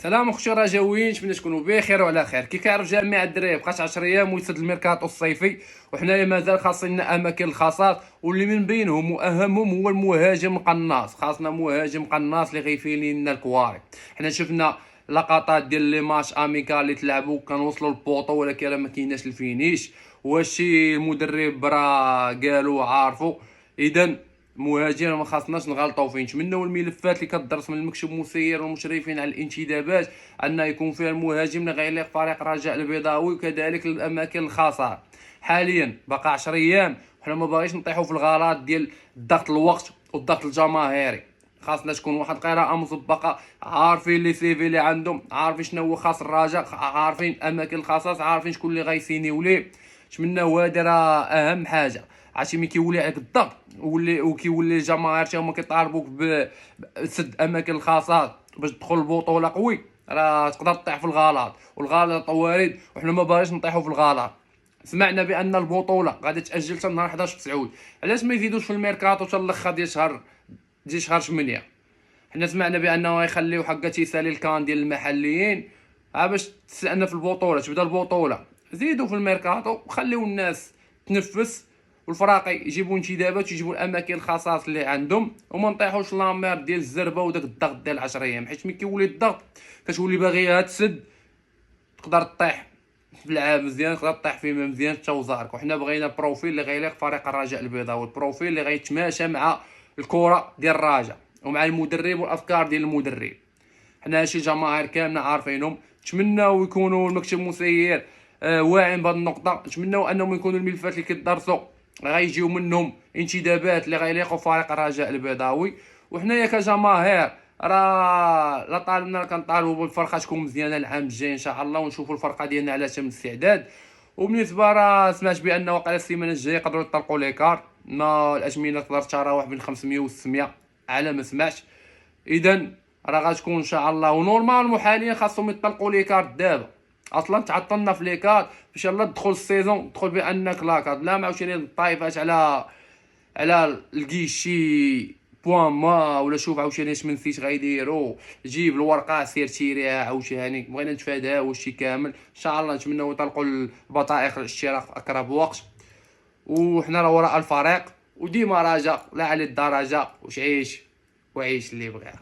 سلام اختي رجاويين، نتمنى تكونوا بخير وعلى خير. كي كيعرف جميع الدراري بقات 10 ايام ويسد الميركاتو الصيفي، وحنايا مازال خاصنا اماكن الخاصات، واللي من بينهم واهمهم هو المهاجم قناص. خاصنا مهاجم قناص اللي غيفيني لنا الكواري. حنا شفنا لقطات ديال لي ماتش اميكال اللي تلعبوا كنوصلوا للبوطو، ولكن راه ما كايناش الفينيش. وهادشي المدرب راه قالوا عارفوا. اذا مهاجم ما خاصناش نغلطوا فيه. نتمنوا الملفات اللي كتدرس من المكتب المسير والمشرفين على الانتدابات ان يكون فيها المهاجم اللي غيليق فريق الرجاء البيضاوي، وكذلك الاماكن الخاصه. حاليا باقي 10 ايام، وحنا ما باغيش نطيحوا في الغلط ديال ضغط الوقت والضغط الجماهيري. خاصنا تكون واحد القراءه مسبقه، عارفين لي سيفي اللي عندهم، عارفين شنو هو خاص الرجاء، عارفين الاماكن الخاصه، عارفين شكون اللي غيسينيو ليه. نتمنوا هذا راه اهم حاجه. عرفتي ملي كيولي عليك الضغط وكيولي الجماهير حتى هما كيطالبوك بسد اماكن الخاصات باش تدخل البطوله قوي، راه تقدر تطيح في الغلط، والغلط وارد، وحنا ما باغيش نطيحوا في الغلط. سمعنا بان البطوله غادي تاجل حتى نهار 11/9. علاش ما يزيدوش في الميركاتو حتى الاخر ديال شهر 8؟ حنا سمعنا بانه يخليو حقا تيسالي الكان ديال المحليين باش تستأنف البطوله، تبدا البطوله. زيدوا في الميركاتو وخليو الناس تنفس، والفراقي يجيبوا انتدابات ويجيبوا الاماكن الخاصات اللي عندهم، وما نطيحوش لامير ديال الزربه وداك الضغط ديال 10 ايام. حيت ملي كيولي الضغط كتولي باغيها تسد، تقدر تطيح في العام مزيان، تقدر تطيح فيه مزيان حتى وزارك. وحنا بغينا بروفيل اللي غيليق فريق الرجاء البيضاوي، البروفيل اللي غيتماشى مع الكره ديال الرجاء ومع المدرب والافكار ديال المدرب. حنا شي جماهير كامله عارفينهم. نتمناو يكونوا المكتب المسير واعين بهذه النقطه. نتمناو انهم يكونوا الملفات اللي كيدرسوا غيجيو منهم انتدابات اللي غيليقوا فريق الرجاء البيضاوي. وحنايا كجماهير راه لا طالبنا، كنطالبوا بالفرقه تكون مزيانه العام الجاي ان شاء الله، ونشوفوا الفرقه ديالنا على تم الاستعداد. وبالنسبه راه سمعت بان وقيلا السيمانه الجايه يقدروا يطلقوا لي كارت، ما الاثمنه تقدر تراوح بين 500 و 600 على ما سمعت. اذا راه غتكون ان شاء الله، ونورمال حاليا خاصهم يطلقوا لي كارت دابا. اصلا تعطلنا في لي كارت باش يلاه تدخل السيزون تدخل بانك لاكارت، لا ما عاوتاني الطايفات على الكيشي بوان ما، ولا شوف عاوتاني اش من سيت غيديروا، جيب الورقه سير تيريها عاوتاني. بغينا نتفاداو هادشي كامل ان شاء الله. نتمنوا يطلقوا البطائق الاشتراك في اقرب وقت، وحنا راه وراء الفريق وديما رجاء لا على الدرجه. وعيش اللي بغاها.